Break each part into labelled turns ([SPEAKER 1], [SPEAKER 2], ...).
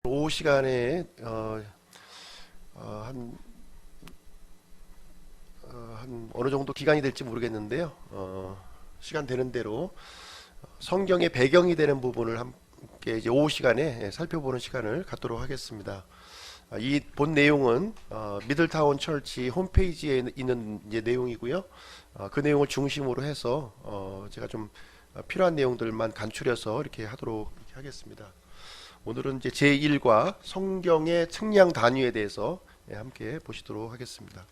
[SPEAKER 1] 오후 시간에 한 어느 정도 기간이 될지 모르겠는데요. 시간 되는 대로 성경의 배경이 되는 부분을 함께 이제 오후 시간에 살펴보는 시간을 갖도록 하겠습니다. 이 본 내용은 미들타운 철치 홈페이지에 있는 이제 내용이고요. 그 내용을 중심으로 해서 제가 좀 필요한 내용들만 간추려서 이렇게 하도록 이렇게 하겠습니다. 오늘은 이제 제1과 성경의 측량 단위에 대해서 함께 보시도록 하겠습니다.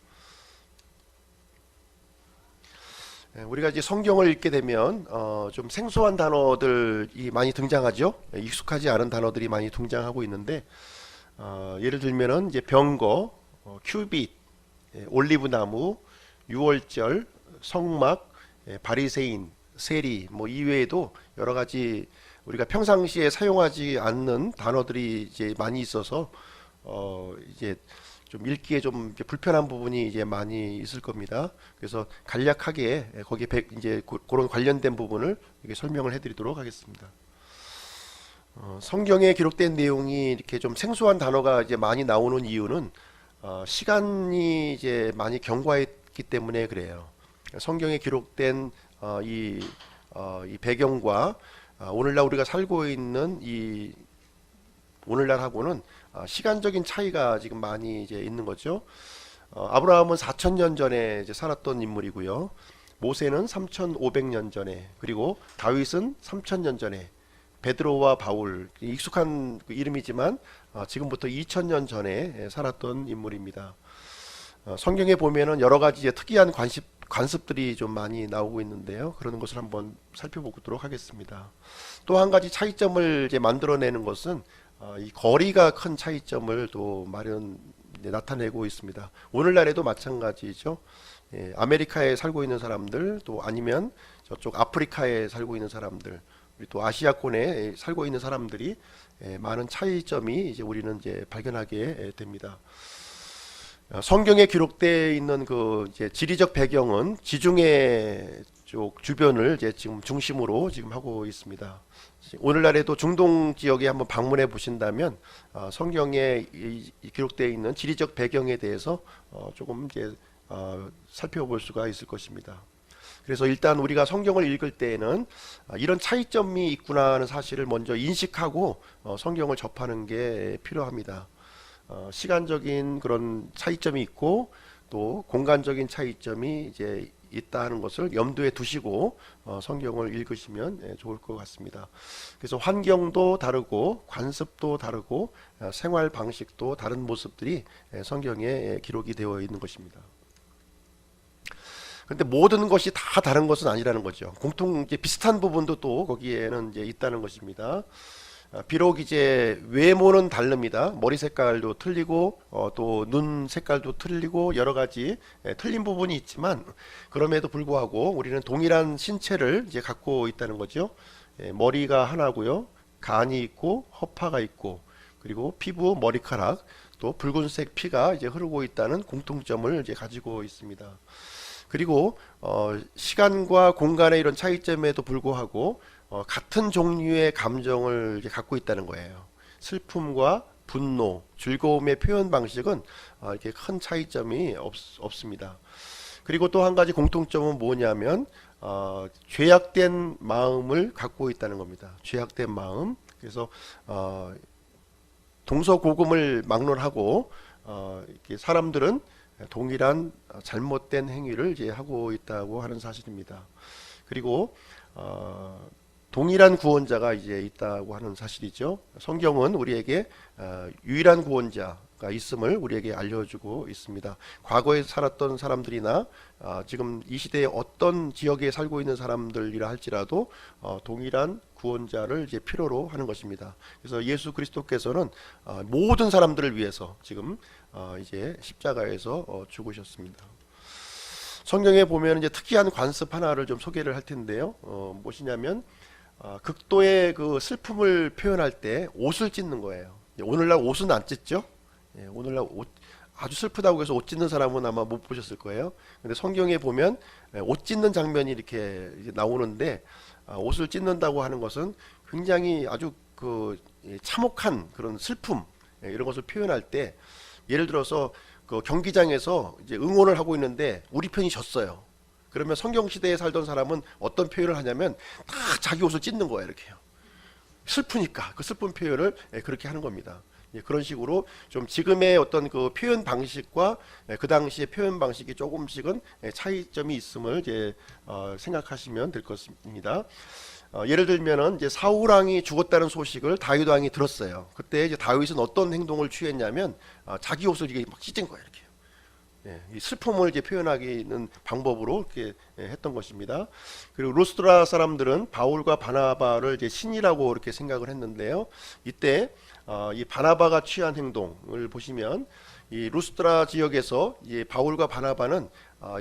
[SPEAKER 1] 우리가 이제 성경을 읽게 되면 좀 생소한 단어들이 많이 등장하죠. 익숙하지 않은 단어들이 많이 등장하고 있는데 예를 들면은 이제 병거, 큐빗, 올리브나무, 유월절, 성막, 바리새인, 세리 뭐 이외에도 여러 가지 우리가 평상시에 사용하지 않는 단어들이 이제 많이 있어서 이제 좀 읽기에 좀 이제 불편한 부분이 이제 많이 있을 겁니다. 그래서 간략하게 거기에 이제 그런 관련된 부분을 이렇게 설명을 해드리도록 하겠습니다. 성경에 기록된 내용이 이렇게 좀 생소한 단어가 이제 많이 나오는 이유는 시간이 이제 많이 경과했기 때문에 그래요. 성경에 기록된 이 배경과 오늘날 우리가 살고 있는 이 오늘날하고는 시간적인 차이가 지금 많이 이제 있는 거죠. 아브라함은 4,000년 전에 이제 살았던 인물이고요. 모세는 3,500년 전에, 그리고 다윗은 3,000년 전에, 베드로와 바울, 익숙한 그 이름이지만 지금부터 2,000년 전에 살았던 인물입니다. 성경에 보면은 여러 가지 이제 특이한 관습들이 좀 많이 나오고 있는데요. 그런 것을 한번 살펴보도록 하겠습니다. 또 한 가지 차이점을 이제 만들어내는 것은 이 거리가 큰 차이점을 또 나타내고 있습니다. 오늘날에도 마찬가지죠. 아메리카에 살고 있는 사람들, 또 아니면 저쪽 아프리카에 살고 있는 사람들, 또 아시아권에 살고 있는 사람들이 많은 차이점이 이제 우리는 이제 발견하게 됩니다. 성경에 기록되어 있는 그 이제 지리적 배경은 지중해 쪽 주변을 이제 지금 중심으로 지금 하고 있습니다. 오늘날에도 중동 지역에 한번 방문해 보신다면 성경에 기록되어 있는 지리적 배경에 대해서 조금 이제 살펴볼 수가 있을 것입니다. 그래서 일단 우리가 성경을 읽을 때에는 이런 차이점이 있구나 하는 사실을 먼저 인식하고 성경을 접하는 게 필요합니다. 시간적인 그런 차이점이 있고 또 공간적인 차이점이 이제 있다 하는 것을 염두에 두시고 성경을 읽으시면 좋을 것 같습니다. 그래서 환경도 다르고 관습도 다르고 생활 방식도 다른 모습들이 성경에 기록이 되어 있는 것입니다. 근데 모든 것이 다 다른 것은 아니라는 거죠. 공통 이제 비슷한 부분도 또 거기에는 이제 있다는 것입니다. 비록 이제 외모는 다릅니다. 머리 색깔도 틀리고 또 눈 색깔도 틀리고 여러 가지 틀린 부분이 있지만 그럼에도 불구하고 우리는 동일한 신체를 이제 갖고 있다는 거죠. 머리가 하나고요. 간이 있고 허파가 있고 그리고 피부, 머리카락, 또 붉은색 피가 이제 흐르고 있다는 공통점을 이제 가지고 있습니다. 그리고 시간과 공간의 이런 차이점에도 불구하고 같은 종류의 감정을 이제 갖고 있다는 거예요. 슬픔과 분노, 즐거움의 표현 방식은 이렇게 큰 차이점이 없습니다. 그리고 또 한 가지 공통점은 뭐냐면 죄악된 마음을 갖고 있다는 겁니다. 죄악된 마음. 그래서 동서고금을 막론하고 이렇게 사람들은 동일한 잘못된 행위를 이제 하고 있다고 하는 사실입니다. 그리고 동일한 구원자가 이제 있다고 하는 사실이죠. 성경은 우리에게 유일한 구원자가 있음을 우리에게 알려주고 있습니다. 과거에 살았던 사람들이나 지금 이 시대에 어떤 지역에 살고 있는 사람들이라 할지라도 동일한 구원자를 이제 필요로 하는 것입니다. 그래서 예수 그리스도께서는 모든 사람들을 위해서 지금 이제 십자가에서 죽으셨습니다. 성경에 보면 이제 특이한 관습 하나를 좀 소개를 할 텐데요. 무엇이냐면 극도의 그 슬픔을 표현할 때 옷을 찢는 거예요. 오늘날 옷은 안 찢죠? 오늘날 옷 아주 슬프다고 해서 옷 찢는 사람은 아마 못 보셨을 거예요. 근데 성경에 보면 옷 찢는 장면이 이렇게 나오는데 옷을 찢는다고 하는 것은 굉장히 아주 참혹한 그런 슬픔, 이런 것을 표현할 때, 예를 들어서 그 경기장에서 이제 응원을 하고 있는데 우리 편이 졌어요. 그러면 성경 시대에 살던 사람은 어떤 표현을 하냐면 다 자기 옷을 찢는 거예요. 이렇게요. 슬프니까 그 슬픈 표현을 그렇게 하는 겁니다. 그런 식으로 좀 지금의 어떤 그 표현 방식과 그 당시의 표현 방식이 조금씩은 차이점이 있음을 이제 생각하시면 될 것입니다. 예를 들면은 이제 사울 왕이 죽었다는 소식을 다윗 왕이 들었어요. 그때 이제 다윗은 어떤 행동을 취했냐면 자기 옷을 이게 막 찢은 거예요. 이렇게. 이 슬픔을 이제 표현하기는 방법으로 이렇게 했던 것입니다. 그리고 루스드라 사람들은 바울과 바나바를 이제 신이라고 이렇게 생각을 했는데요. 이때 이 바나바가 취한 행동을 보시면 이 루스드라 지역에서 이 바울과 바나바는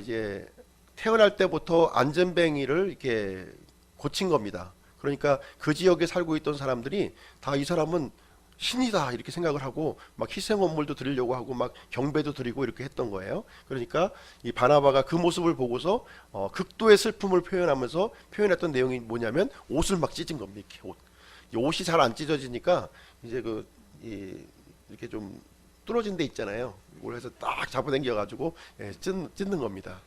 [SPEAKER 1] 이제 태어날 때부터 안전뱅이를 이렇게 고친 겁니다. 그러니까 그 지역에 살고 있던 사람들이 다 이 사람은 신이다 이렇게 생각을 하고 막 희생원물도 드리려고 하고 막 경배도 드리고 이렇게 했던 거예요. 그러니까 이 바나바가 그 모습을 보고서 극도의 슬픔을 표현하면서 표현했던 내용이 뭐냐면 옷을 막 찢은 겁니다. 이렇게 이 옷이 잘 안 찢어지니까 이제 이렇게 좀 뚫어진 데 있잖아요. 이걸 해서 딱 잡아당겨 가지고 찢는 겁니다.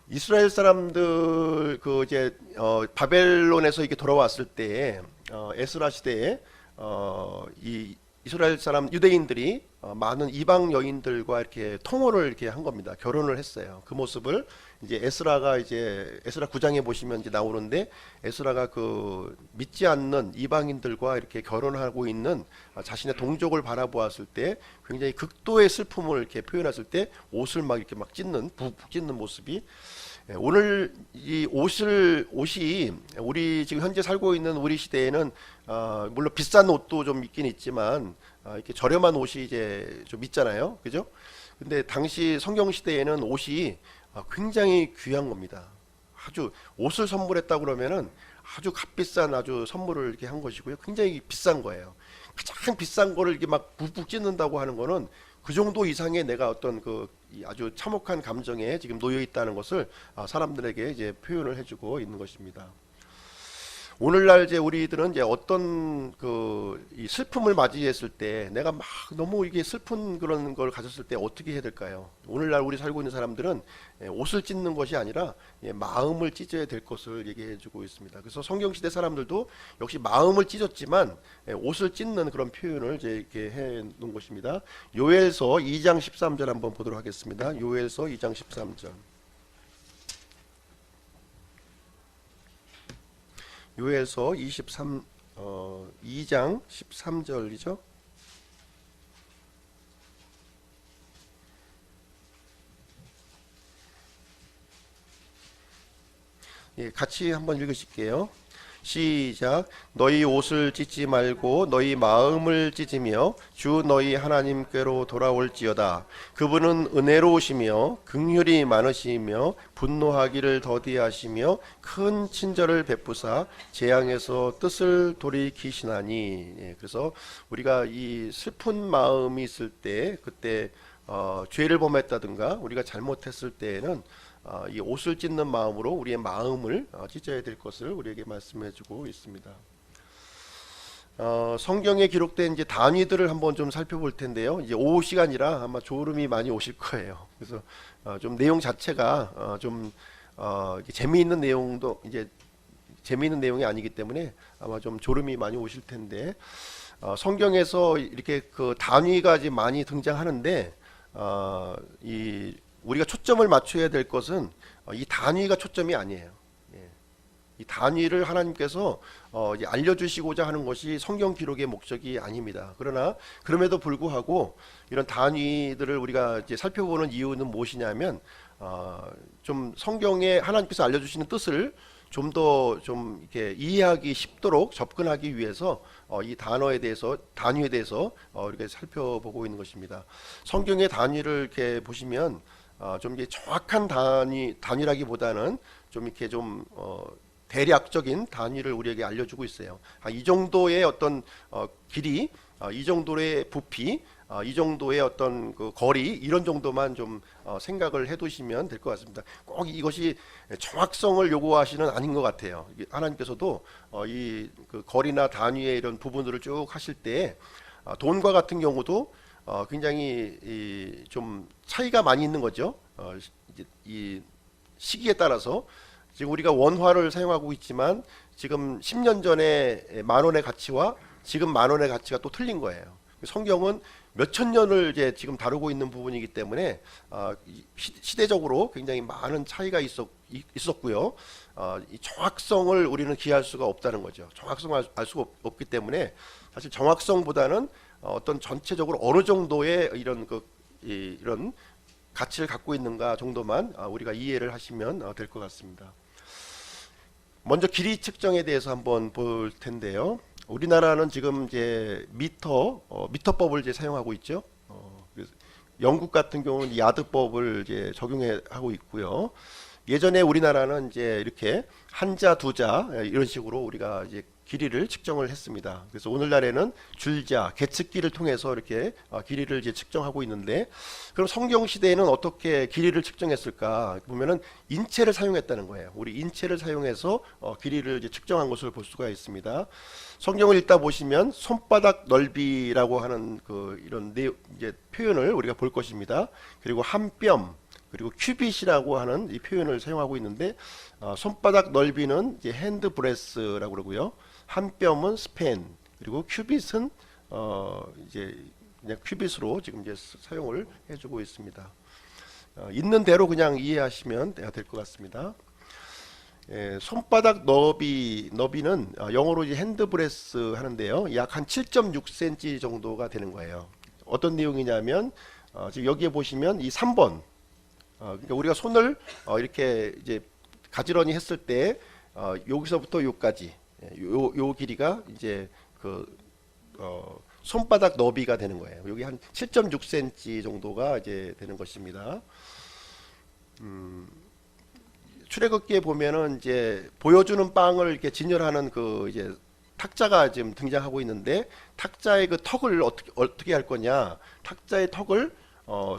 [SPEAKER 1] 이스라엘 사람들 그 이제 바벨론에서 이렇게 돌아왔을 때 에스라 시대에 이 이스라엘 사람 유대인들이 많은 이방 여인들과 이렇게 통혼을 이렇게 한 겁니다. 결혼을 했어요. 그 모습을 이제 에스라 9장에 보시면 이제 나오는데 에스라가 그 믿지 않는 이방인들과 이렇게 결혼하고 있는 자신의 동족을 바라보았을 때 굉장히 극도의 슬픔을 이렇게 표현했을 때 옷을 막 이렇게 막 푹푹 찢는 모습이 오늘 이 옷이 우리 지금 현재 살고 있는 우리 시대에는 물론 비싼 옷도 좀 있긴 있지만 이렇게 저렴한 옷이 이제 좀 있잖아요, 그죠? 근데 당시 성경 시대에는 옷이 굉장히 귀한 겁니다. 아주 옷을 선물했다 그러면은 아주 값비싼 아주 선물을 이렇게 한 것이고요, 굉장히 비싼 거예요. 가장 비싼 거를 이렇게 막 푹푹 찢는다고 하는 거는 그 정도 이상의 내가 어떤 아주 참혹한 감정에 지금 놓여 있다는 것을 사람들에게 이제 표현을 해주고 있는 것입니다. 오늘날 이제 우리들은 이제 어떤 이 슬픔을 맞이했을 때 내가 막 너무 이게 슬픈 그런 걸 가졌을 때 어떻게 해야 될까요? 오늘날 우리 살고 있는 사람들은 옷을 찢는 것이 아니라 마음을 찢어야 될 것을 얘기해 주고 있습니다. 그래서 성경시대 사람들도 역시 마음을 찢었지만 옷을 찢는 그런 표현을 이제 이렇게 해 놓은 것입니다. 요엘서 2장 13절 한번 보도록 하겠습니다. 요엘서 2장 13절. 요엘서 2장 13절이죠. 같이 한번 읽으실게요. 시작. 너희 옷을 찢지 말고 너희 마음을 찢으며 주 너희 하나님께로 돌아올지어다. 그분은 은혜로우시며 긍휼이 많으시며 분노하기를 더디하시며 큰 친절을 베푸사 재앙에서 뜻을 돌이키시나니. 그래서 우리가 이 슬픈 마음이 있을 때 그때 죄를 범했다든가 우리가 잘못했을 때에는 이 옷을 찢는 마음으로 우리의 마음을 찢어야 될 것을 우리에게 말씀해주고 있습니다. 성경에 기록된 이제 단위들을 한번 좀 살펴볼 텐데요. 이제 오후 시간이라 아마 졸음이 많이 오실 거예요. 그래서 좀 내용 자체가 좀 재미있는 내용도 이제 재미있는 내용이 아니기 때문에 아마 좀 졸음이 많이 오실 텐데 성경에서 이렇게 그 단위가 이제 많이 등장하는데 우리가 초점을 맞춰야 될 것은 이 단위가 초점이 아니에요. 이 단위를 하나님께서 알려주시고자 하는 것이 성경 기록의 목적이 아닙니다. 그러나 그럼에도 불구하고 이런 단위들을 우리가 이제 살펴보는 이유는 무엇이냐면 좀 성경에 하나님께서 알려주시는 뜻을 좀 더 좀 이렇게 이해하기 쉽도록 접근하기 위해서 이 단위에 대해서 이렇게 살펴보고 있는 것입니다. 성경의 단위를 이렇게 보시면 좀 이게 정확한 단위라기보다는 좀 이렇게 좀 대략적인 단위를 우리에게 알려주고 있어요. 이 정도의 어떤 길이, 이 정도의 부피, 이 정도의 어떤 그 거리 이런 정도만 좀 생각을 해두시면 될 것 같습니다. 꼭 이것이 정확성을 요구하시는 아닌 것 같아요. 하나님께서도 이 그 거리나 단위의 이런 부분들을 쭉 하실 때 돈과 같은 경우도 굉장히 좀 차이가 많이 있는 거죠. 이 시기에 따라서 지금 우리가 원화를 사용하고 있지만 지금 10년 전에 만 원의 가치와 지금 만 원의 가치가 또 틀린 거예요. 성경은 몇천 년을 이제 지금 다루고 있는 부분이기 때문에 시대적으로 굉장히 많은 차이가 있었고요. 이 정확성을 우리는 기할 수가 없다는 거죠. 정확성을 알 수가 없기 때문에 사실 정확성보다는 어떤 전체적으로 어느 정도의 이런 가치를 갖고 있는가 정도만 우리가 이해를 하시면 될 것 같습니다. 먼저 길이 측정에 대해서 한번 볼 텐데요. 우리나라는 지금 이제 미터법을 이제 사용하고 있죠. 영국 같은 경우는 야드법을 이제 적용해 하고 있고요. 예전에 우리나라는 이제 이렇게 한자, 두자 이런 식으로 우리가 이제 길이를 측정을 했습니다. 그래서 오늘날에는 줄자, 계측기를 통해서 이렇게 길이를 이제 측정하고 있는데, 그럼 성경 시대에는 어떻게 길이를 측정했을까? 보면은 인체를 사용했다는 거예요. 우리 인체를 사용해서 길이를 이제 측정한 것을 볼 수가 있습니다. 성경을 읽다 보시면 손바닥 넓이라고 하는 이런 이제 표현을 우리가 볼 것입니다. 그리고 한 뼘, 그리고 큐빗이라고 하는 이 표현을 사용하고 있는데, 손바닥 넓이는 이제 핸드 브레스라고 그러고요. 한 뼘은 스팬, 그리고 큐빗은 이제 그냥 큐빗으로 지금 이제 사용을 해주고 있습니다. 있는 대로 그냥 이해하시면 될 것 같습니다. 손바닥 너비는 영어로 이제 핸드 브레스 하는데요. 약 한 7.6cm 정도가 되는 거예요. 어떤 내용이냐면 지금 여기에 보시면 이 3번, 그러니까 우리가 손을 이렇게 이제 가지런히 했을 때 여기서부터 여기까지 요 길이가 이제 손바닥 너비가 되는 거예요. 여기 한 7.6cm 정도가 이제 되는 것입니다. 출애굽기에 보면은 이제 보여주는 빵을 이렇게 진열하는 이제 탁자가 지금 등장하고 있는데, 탁자의 그 턱을 어떻게 할 거냐? 탁자의 턱을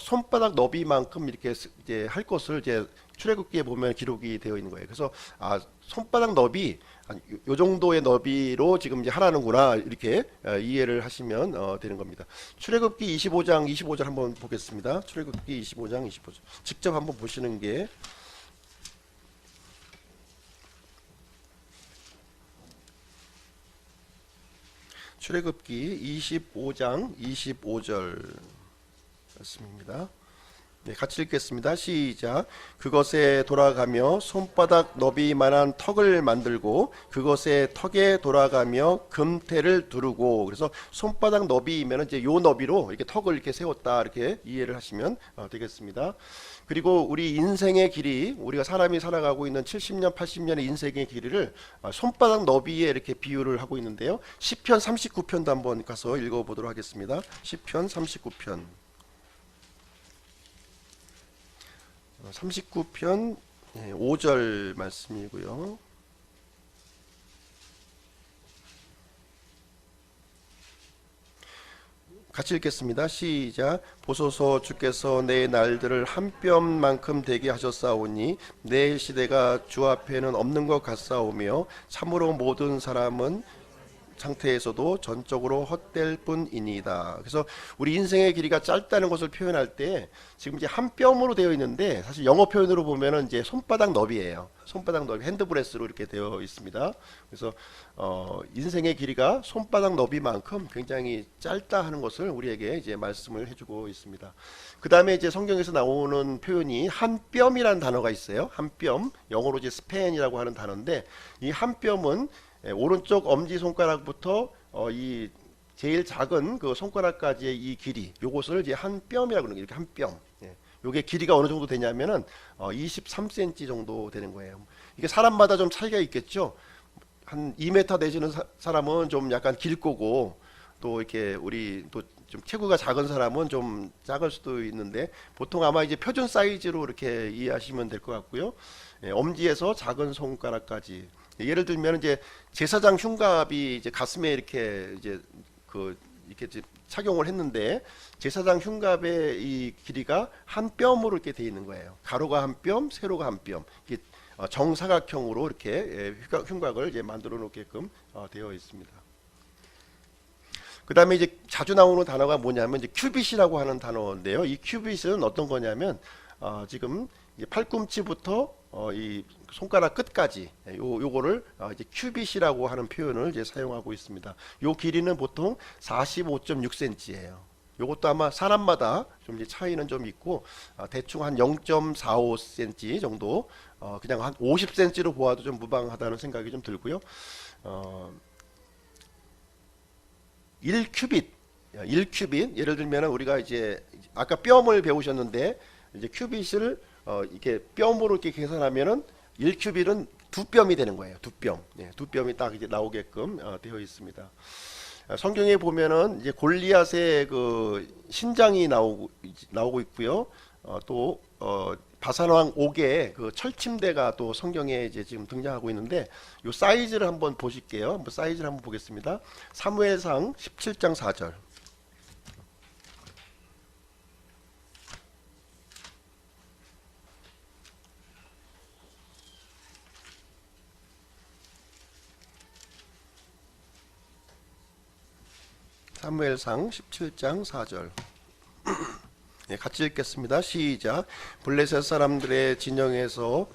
[SPEAKER 1] 손바닥 너비만큼 이렇게 이제 할 것을 이제 출애굽기에 보면 기록이 되어 있는 거예요. 그래서 손바닥 너비 요 정도의 너비로 지금 이제 하라는구나, 이렇게 이해를 하시면 되는 겁니다. 출애굽기 25장 25절 한번 보겠습니다. 출애굽기 25장 25절 직접 한번 보시는 게 출애굽기 25장 25절 말씀입니다. 네, 같이 읽겠습니다. 시작. 그것에 돌아가며 손바닥 너비만한 턱을 만들고 그것의 턱에 돌아가며 금태를 두르고, 그래서 손바닥 너비면 이제 요 너비로 이렇게 턱을 이렇게 세웠다, 이렇게 이해를 하시면 되겠습니다. 그리고 우리 인생의 길이, 우리가 사람이 살아가고 있는 70년, 80년의 인생의 길이를 손바닥 너비에 이렇게 비유를 하고 있는데요. 시편 39편도 한번 가서 읽어보도록 하겠습니다. 시편 39편. 39편 5절 말씀이고요. 같이 읽겠습니다. 시작. 보소서, 주께서 내 날들을 한 뼘만큼 되게 하셨사오니 내 시대가 주 앞에는 없는 것 같사오며 참으로 모든 사람은 상태에서도 전적으로 헛될 뿐이니이다. 그래서 우리 인생의 길이가 짧다는 것을 표현할 때 지금 이제 한 뼘으로 되어 있는데, 사실 영어 표현으로 보면은 이제 손바닥 너비예요. 손바닥 너비, 핸드브레스로 이렇게 되어 있습니다. 그래서 인생의 길이가 손바닥 너비만큼 굉장히 짧다 하는 것을 우리에게 이제 말씀을 해주고 있습니다. 그 다음에 이제 성경에서 나오는 표현이 한 뼘이라는 단어가 있어요. 한 뼘, 영어로 이제 스팬이라고 하는 단어인데, 이 한 뼘은 오른쪽 엄지 손가락부터 이 제일 작은 그 손가락까지의 이 길이, 요것을 이제 한 뼘이라고 그러는 거예요. 이렇게 한 뼘. 요게 길이가 어느 정도 되냐면은 23cm 정도 되는 거예요. 이게 사람마다 좀 차이가 있겠죠. 한 2m 되시는 사람은 좀 약간 길 거고, 또 이렇게 우리 또 좀 체구가 작은 사람은 좀 작을 수도 있는데, 보통 아마 이제 표준 사이즈로 이렇게 이해하시면 될 것 같고요. 엄지에서 작은 손가락까지. 예를 들면 이제 제사장 흉갑이 이제 가슴에 이렇게 이제 이렇게 착용을 했는데 제사장 흉갑의 이 길이가 한 뼘으로 이렇게 되어 있는 거예요. 가로가 한 뼘, 세로가 한 뼘. 이게 정사각형으로 이렇게 흉곽을 이제 만들어 놓게끔 되어 있습니다. 그 다음에 이제 자주 나오는 단어가 뭐냐면 이제 큐빗이라고 하는 단어인데요. 이 큐빗은 어떤 거냐면 지금 이제 팔꿈치부터 이 손가락 끝까지 요거를 이제 큐빗이라고 하는 표현을 이제 사용하고 있습니다. 요 길이는 보통 45.6cm예요. 요것도 아마 사람마다 좀 이제 차이는 좀 있고 대충 한 0.45cm 정도 그냥 한 50cm로 보아도 좀 무방하다는 생각이 좀 들고요. 1큐빗 1큐빗 예를 들면 우리가 이제 아까 뼘을 배우셨는데 이제 큐빗을 이렇게 뼘으로 이렇게 계산하면은 1큐빗은 두 뼘이 되는 거예요. 두 뼘. 예, 두 뼘이 딱 이제 나오게끔 되어 있습니다. 성경에 보면은 이제 골리앗의 그 신장이 나오고 있고요. 또 바산왕 옥의 그 철침대가 또 성경에 이제 지금 등장하고 있는데 요 사이즈를 한번 보실게요. 한번 사이즈를 한번 보겠습니다. 사무엘상 17장 4절. 사무엘상 17장 4절. 네, 같이 읽겠습니다. 시작. 블레셋 사람들의 진영에서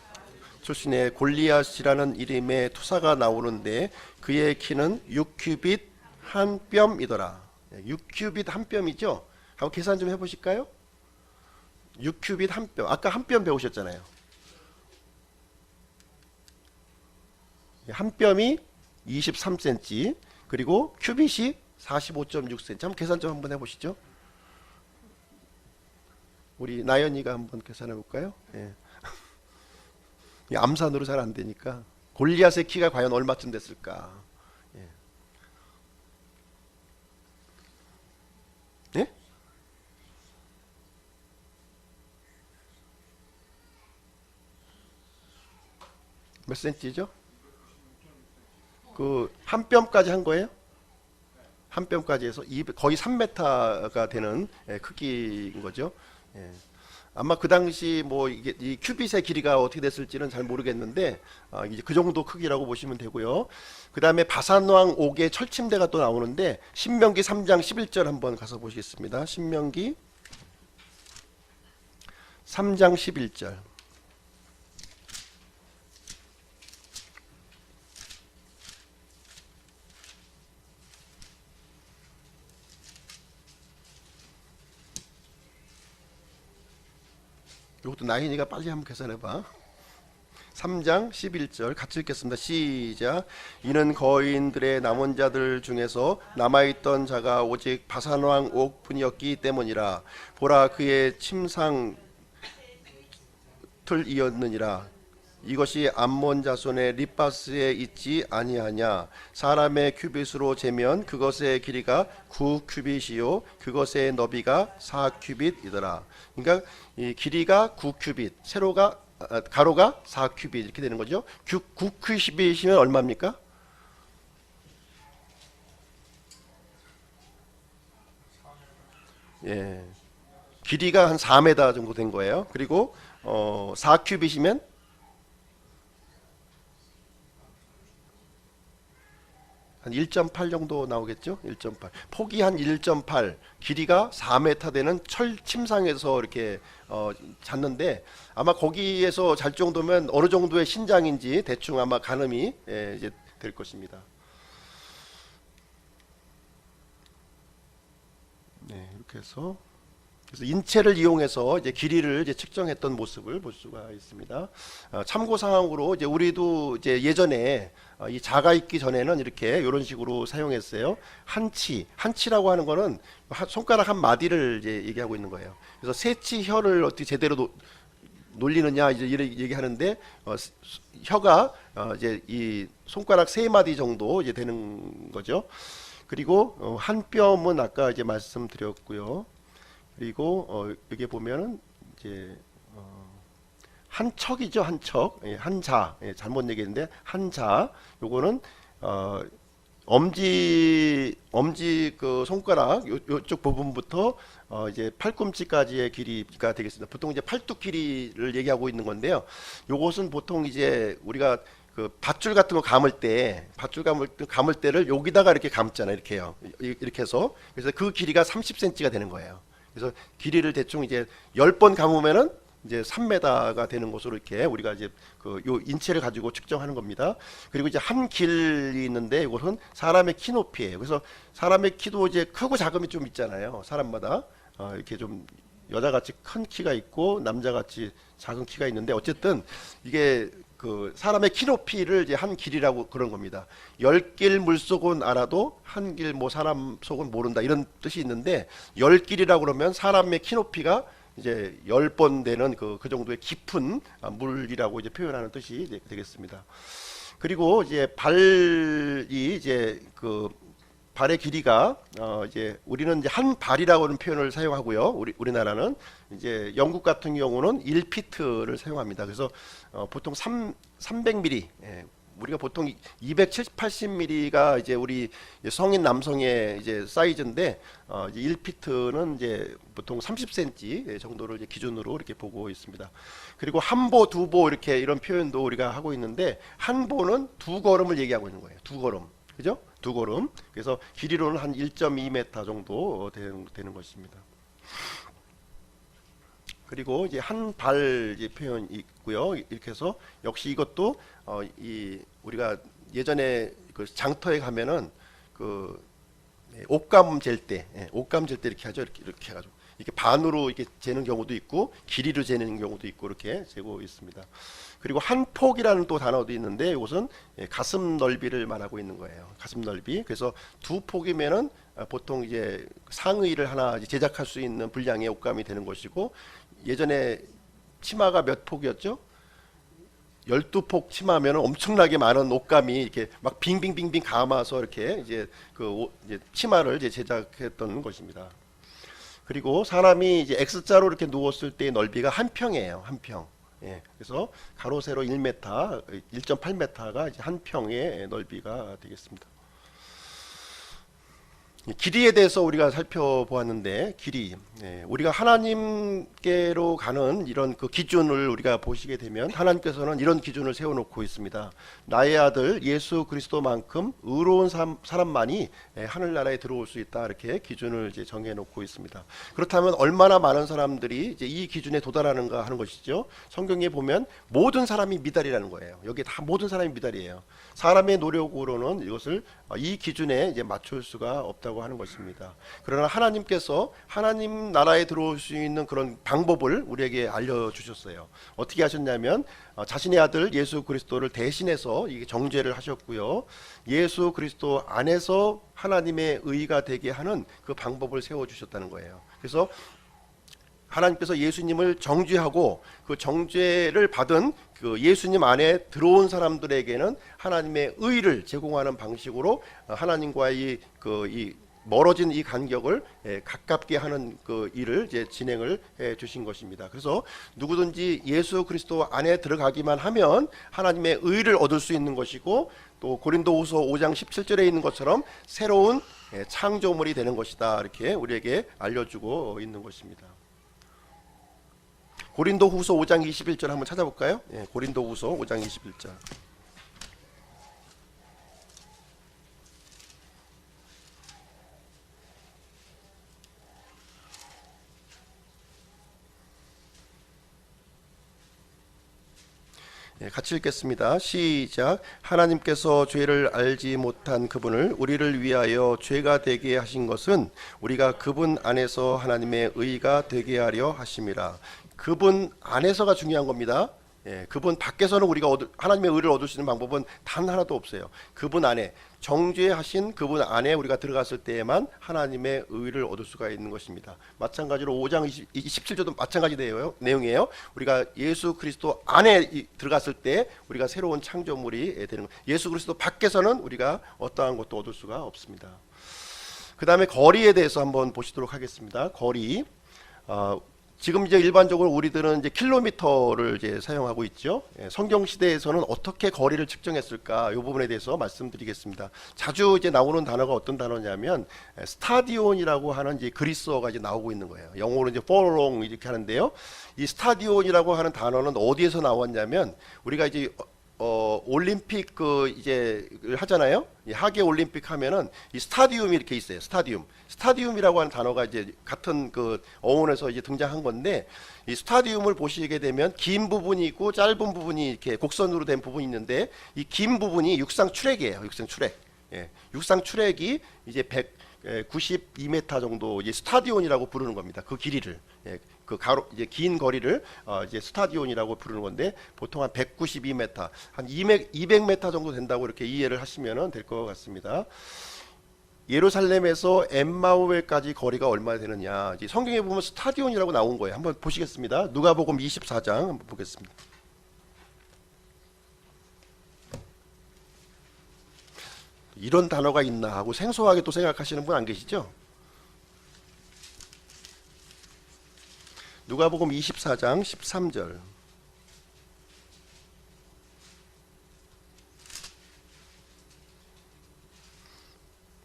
[SPEAKER 1] 출신의 골리앗이라는 이름의 투사가 나오는데 그의 키는 6큐빗 한 뼘이더라. 6큐빗 한 뼘이죠. 한번 계산 좀 해보실까요? 6큐빗 한 뼘. 아까 한 뼘 배우셨잖아요. 한 뼘이 23cm 그리고 큐빗이 45.6cm. 한번 계산 좀 한번 해보시죠. 우리 나연이가 한번 계산해 볼까요? 예. 암산으로 잘 안 되니까 골리앗의 키가 과연 얼마쯤 됐을까? 예. 예? 몇 센치죠? 그 한 뼘까지 한 거예요? 한 뼘까지 해서 거의 3m가 되는 크기인 거죠. 예. 아마 그 당시 뭐 이게 이 큐빗의 길이가 어떻게 됐을지는 잘 모르겠는데 이제 그 정도 크기라고 보시면 되고요. 그 다음에 바산왕 옥의 철침대가 또 나오는데 신명기 3장 11절 한번 가서 보시겠습니다. 신명기 3장 11절. 이것도 나인이가 빨리 한번 계산해봐. 3장 11절 같이 읽겠습니다. 시작. 이는 거인들의 남은 자들 중에서 남아있던 자가 오직 바산왕 옥뿐이었기 때문이라. 보라 그의 침상 틀이었느니라. 이것이 암몬 자손의 립바스에 있지 아니하냐. 사람의 큐빗으로 재면 그것의 길이가 9큐빗이요 그것의 너비가 4큐빗이더라. 그러니까 이 길이가 9큐빗, 가로가 4큐빗 이렇게 되는 거죠. 9큐빗이면 얼마입니까? 예, 길이가 한 4m 정도 된 거예요. 그리고 4큐빗이면 한 1.8 정도 나오겠죠. 1.8 폭이 한 1.8 길이가 4m 되는 철 침상에서 이렇게 잤는데 아마 거기에서 잘 정도면 어느 정도의 신장인지 대충 아마 가늠이 이제 될 것입니다. 네, 이렇게 해서 그래서 인체를 이용해서 이제 길이를 이제 측정했던 모습을 볼 수가 있습니다. 참고 사항으로 이제 우리도 이제 예전에 이 자가 있기 전에는 이렇게 이런 식으로 사용했어요. 한치라고 하는 거는 손가락 한 마디를 이제 얘기하고 있는 거예요. 그래서 세치 혀를 어떻게 제대로 놀리느냐 이제 이렇게 얘기하는데 혀가 이제 이 손가락 세 마디 정도 이제 되는 거죠. 그리고 한 뼘은 아까 이제 말씀드렸고요. 그리고 여기 보면은 이제 한 척이죠. 한 척, 한자. 잘못 얘기했는데 한자. 요거는 엄지 그 손가락 요쪽 부분부터 이제 팔꿈치까지의 길이가 되겠습니다. 보통 이제 팔뚝 길이를 얘기하고 있는 건데요. 요것은 보통 이제 우리가 그 밧줄 같은 거 밧줄 감을 때를 여기다가 이렇게 감잖아요. 이렇게요. 이렇게 해서 그래서 그 길이가 30cm가 되는 거예요. 그래서 길이를 대충 이제 10번 감으면은 이제 3m가 되는 것으로 이렇게 우리가 이제 그 요 인체를 가지고 측정하는 겁니다. 그리고 이제 한 길이 있는데 이것은 사람의 키 높이예요. 그래서 사람의 키도 이제 크고 작음이 좀 있잖아요. 사람마다 이렇게 좀 여자같이 큰 키가 있고 남자같이 작은 키가 있는데 어쨌든 이게 그 사람의 키 높이를 이제 한 길이라고 그런 겁니다. 10길 물속은 알아도 한 길 뭐 사람 속은 모른다 이런 뜻이 있는데 10길이라고 그러면 사람의 키 높이가 이제 10번 되는 그 정도의 깊은 물이라고 이제 표현하는 뜻이 되겠습니다. 그리고 이제 발이 이제 그 발의 길이가 이제 우리는 이제 한 발이라고는 표현을 사용하고요. 우리나라는 이제 영국 같은 경우는 1피트를 사용합니다. 그래서 보통 300mm, 우리가 보통 270, 80mm가 이제 우리 성인 남성의 이제 사이즈인데 이제 1피트는 이제 보통 30cm 정도를 이제 기준으로 이렇게 보고 있습니다. 그리고 한 보, 두 보 이렇게 이런 표현도 우리가 하고 있는데 한 보는 두 걸음을 얘기하고 있는 거예요. 두 걸음. 그죠? 두 걸음. 그래서 길이로는 한 1.2m 정도 되는 것입니다. 그리고 이제 한 발 이제 표현이 있고요. 이렇게 해서 역시 이것도 이 우리가 예전에 그 장터에 가면은 그 옷감 잴 때, 옷감 잴 때 이렇게 하죠. 이렇게 해가지고 이렇게 반으로 이렇게 재는 경우도 있고 길이로 재는 경우도 있고 이렇게 재고 있습니다. 그리고 한 폭이라는 또 단어도 있는데 이것은 가슴 넓이를 말하고 있는 거예요. 가슴 넓이. 그래서 두 폭이면은 보통 이제 상의를 하나 제작할 수 있는 분량의 옷감이 되는 것이고 예전에 치마가 몇 폭이었죠? 12폭 치마면 엄청나게 많은 옷감이 이렇게 막 빙빙빙빙 감아서 이렇게 이제 이제 치마를 이제 제작했던 것입니다. 그리고 사람이 이제 X자로 이렇게 누웠을 때의 넓이가 한 평이에요. 한 평. 그래서 가로 세로 1m, 1.8m가 이제 한 평의 넓이가 되겠습니다. 길이에 대해서 우리가 살펴보았는데 길이, 우리가 하나님께로 가는 이런 그 기준을 우리가 보시게 되면 하나님께서는 이런 기준을 세워놓고 있습니다. 나의 아들 예수 그리스도만큼 의로운 사람만이 하늘나라에 들어올 수 있다 이렇게 기준을 이제 정해놓고 있습니다. 그렇다면 얼마나 많은 사람들이 이제 이 기준에 도달하는가 하는 것이죠. 성경에 보면 모든 사람이 미달이라는 거예요. 여기 다 모든 사람이 미달이에요. 사람의 노력으로는 이것을 이 기준에 이제 맞출 수가 없다고 하는 것입니다. 그러나 하나님께서 하나님 나라에 들어올 수 있는 그런 방법을 우리에게 알려주셨어요. 어떻게 하셨냐면 자신의 아들 예수 그리스도를 대신해서 이게 정죄를 하셨고요. 예수 그리스도 안에서 하나님의 의가 되게 하는 그 방법을 세워주셨다는 거예요. 그래서 하나님께서 예수님을 정죄하고 그 정죄를 받은 그 예수님 안에 들어온 사람들에게는 하나님의 의를 제공하는 방식으로 하나님과의 이 멀어진 이 간격을 가깝게 하는 그 일을 이제 진행을 해 주신 것입니다. 그래서 누구든지 예수 그리스도 안에 들어가기만 하면 하나님의 의를 얻을 수 있는 것이고 또 고린도후서 5장 17절에 있는 것처럼 새로운 창조물이 되는 것이다 이렇게 우리에게 알려주고 있는 것입니다. 고린도후서 5장 21절 한번 찾아볼까요? 고린도후서 5장 21절. 같이 읽겠습니다. 시작. 하나님께서 죄를 알지 못한 그분을 우리를 위하여 죄가 되게 하신 것은 우리가 그분 안에서 하나님의 의가 되게 하려 하심이라. 그분 안에서가 중요한 겁니다. 그분 밖에서는 우리가 하나님의 의를 얻을 수 있는 방법은 단 하나도 없어요. 그분 안에 정죄하신 그분 안에 우리가 들어갔을 때에만 하나님의 의를 얻을 수가 있는 것입니다. 마찬가지로 5장 27절도 마찬가지 내용이에요. 우리가 예수 그리스도 안에 들어갔을 때 우리가 새로운 창조물이 되는 것. 예수 그리스도 밖에서는 우리가 어떠한 것도 얻을 수가 없습니다. 그 다음에 거리에 대해서 한번 보시도록 하겠습니다. 거리. 지금 이제 일반적으로 우리들은 이제 킬로미터를 이제 사용하고 있죠. 예, 성경 시대에서는 어떻게 거리를 측정했을까? 이 부분에 대해서 말씀드리겠습니다. 자주 이제 나오는 단어가 어떤 단어냐면 스타디온이라고 하는 이제 그리스어가 이제 나오고 있는 거예요. 영어로 이제 furlong 이렇게 하는데요. 이 스타디온이라고 하는 단어는 어디에서 나왔냐면 우리가 이제 올림픽 그 이제 하잖아요. 이 하계 올림픽 하면은 이 스타디움이 이렇게 있어요. 스타디움이라고 하는 단어가 이제 같은 그 어원에서 이제 등장한 건데, 이 스타디움을 보시게 되면 긴 부분이 있고 짧은 부분이 이렇게 곡선으로 된 부분이 있는데, 이 긴 부분이 육상 트랙이에요. 육상 트랙. 예, 육상 트랙이 이제 192m 정도 이제 스타디온이라고 부르는 겁니다. 그 길이를. 예, 그 가로 이제 긴 거리를 이제 스타디온이라고 부르는 건데, 보통 한 192m, 한 200m 정도 된다고 이렇게 이해를 하시면 될 것 같습니다. 예루살렘에서 엠마오엘까지 거리가 얼마나 되느냐? 이제 성경에 보면 스타디온이라고 나온 거예요. 한번 보시겠습니다. 누가복음 24장 한번 보겠습니다. 이런 단어가 있나 하고 생소하게 또 생각하시는 분 안 계시죠? 누가복음 24장 13절.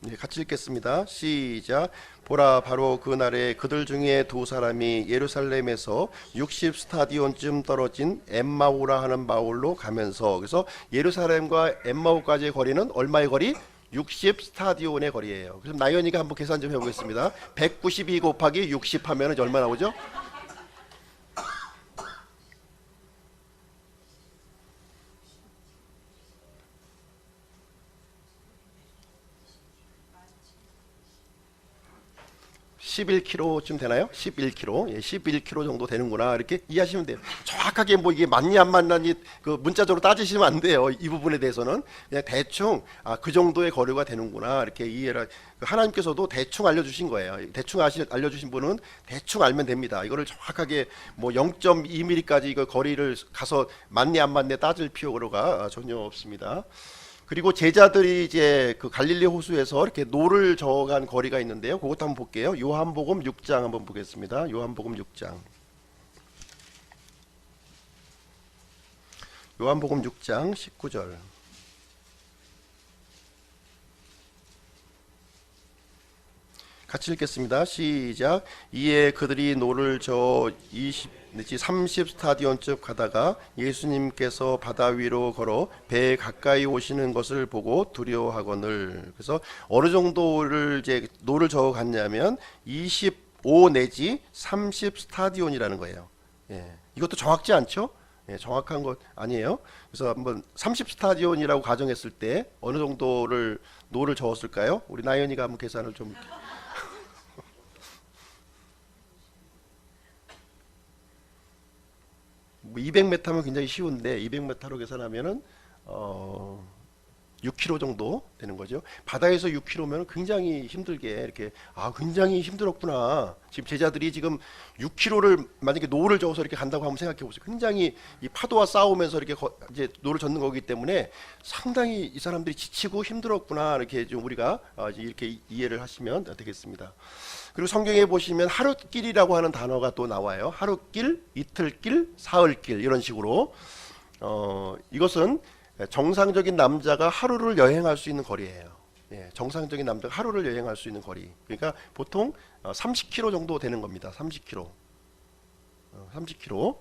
[SPEAKER 1] 네, 같이 읽겠습니다. 시작. 보라, 바로 그날에 그들 중에 두 사람이 예루살렘에서 60 스타디온쯤 떨어진 엠마오라 하는 마을로 가면서, 그래서 예루살렘과 엠마오까지의 거리는 얼마의 거리? 60 스타디온의 거리예요. 그래서 나연이가 한번 계산 좀 해보겠습니다. 192 곱하기 60 하면 얼마 나오죠? 11km쯤 되나요? 11km. 예, 11km 정도 되는구나. 이렇게 이해하시면 돼요. 정확하게 뭐 이게 맞니 안 맞니 그 문자적으로 따지시면 안 돼요. 이 부분에 대해서는 그냥 대충 그 정도의 거리가 되는구나. 이렇게 이해를 하나님께서도 대충 알려주신 거예요. 대충 알려주신 분은 대충 알면 됩니다. 이거를 정확하게 뭐 0.2mm까지 이거 거리를 가서 맞니 안 맞니 따질 필요가 전혀 없습니다. 그리고 제자들이 이제 그 갈릴리 호수에서 이렇게 노를 저어간 거리가 있는데요. 그것도 한번 볼게요. 요한복음 6장 한번 보겠습니다. 요한복음 6장. 요한복음 6장 19절. 같이 읽겠습니다. 시작. 이에 그들이 노를 저어 30 스타디온쯤 가다가 예수님께서 바다 위로 걸어 배에 가까이 오시는 것을 보고 두려워하거늘. 그래서 어느 정도를 이제 노를 저어 갔냐면 25 내지 30 스타디온이라는 거예요. 예, 이것도 정확지 않죠? 예, 정확한 것 아니에요. 그래서 한번 30 스타디온이라고 가정했을 때 어느 정도를 노를 저었을까요? 우리 나연이가 한번 계산을 좀. 200m면 굉장히 쉬운데 200m로 계산하면은 6km 정도 되는 거죠. 바다에서 6km면 굉장히 힘들게 이렇게 굉장히 힘들었구나. 지금 제자들이 지금 6km를 만약에 노를 저어서 이렇게 간다고 한번 생각해 보세요. 굉장히 이 파도와 싸우면서 이렇게 이제 노를 젓는 거기 때문에 상당히 이 사람들이 지치고 힘들었구나. 이렇게 좀 우리가 이렇게 이해를 하시면 되겠습니다. 그리고 성경에 보시면 하룻길이라고 하는 단어가 또 나와요. 하룻길, 이틀길, 사흘길 이런 식으로 이것은 정상적인 남자가 하루를 여행할 수 있는 거리예요. 예, 정상적인 남자가 하루를 여행할 수 있는 거리. 그러니까 보통 30km 정도 되는 겁니다. 30km. 30km.